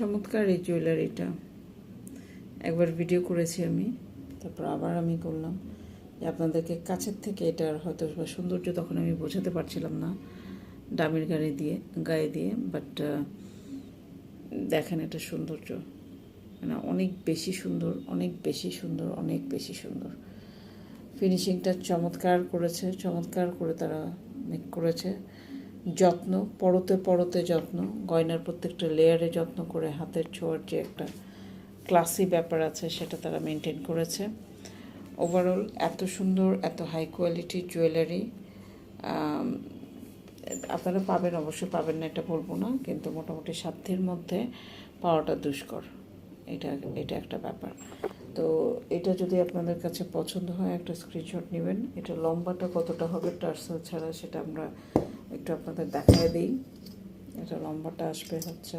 চমৎকার এই জুয়েলারিটা একবার ভিডিও করেছি আমি, তারপর আবার আমি করলাম যে আপনাদেরকে কাছের থেকে এটার হয়তো সৌন্দর্য তখন আমি বোঝাতে পারছিলাম না দামের গায়ে দিয়ে, বাট দেখেন এটা সৌন্দর্য, মানে অনেক বেশি সুন্দর, অনেক বেশি সুন্দর, অনেক বেশি সুন্দর। ফিনিশিংটা চমৎকার করেছে, চমৎকার করে তারা মেক করেছে। যত্ন, পরতে পরতে যত্ন, গয়নার প্রত্যেকটা লেয়ারে যত্ন করে হাতের ছোঁয়ার যে একটা ক্লাসি ব্যাপার আছে সেটা তারা মেনটেন করেছে। ওভারঅল এত সুন্দর, এত হাই কোয়ালিটির জুয়েলারি আপনারা পাবেন, অবশ্যই পাবেন না এটা বলবো না, কিন্তু মোটামুটি সাধ্যের মধ্যে পাওয়াটা দুষ্কর, এটা এটা একটা ব্যাপার। তো এটা যদি আপনাদের কাছে পছন্দ হয় একটা স্ক্রিনশট নেবেন। এটা লম্বাটা কতটা হবে টার্সেল ছাড়া সেটা আমরা একটু আপনাদের দেখায় দিই। এটা লম্বাটা আসবে হচ্ছে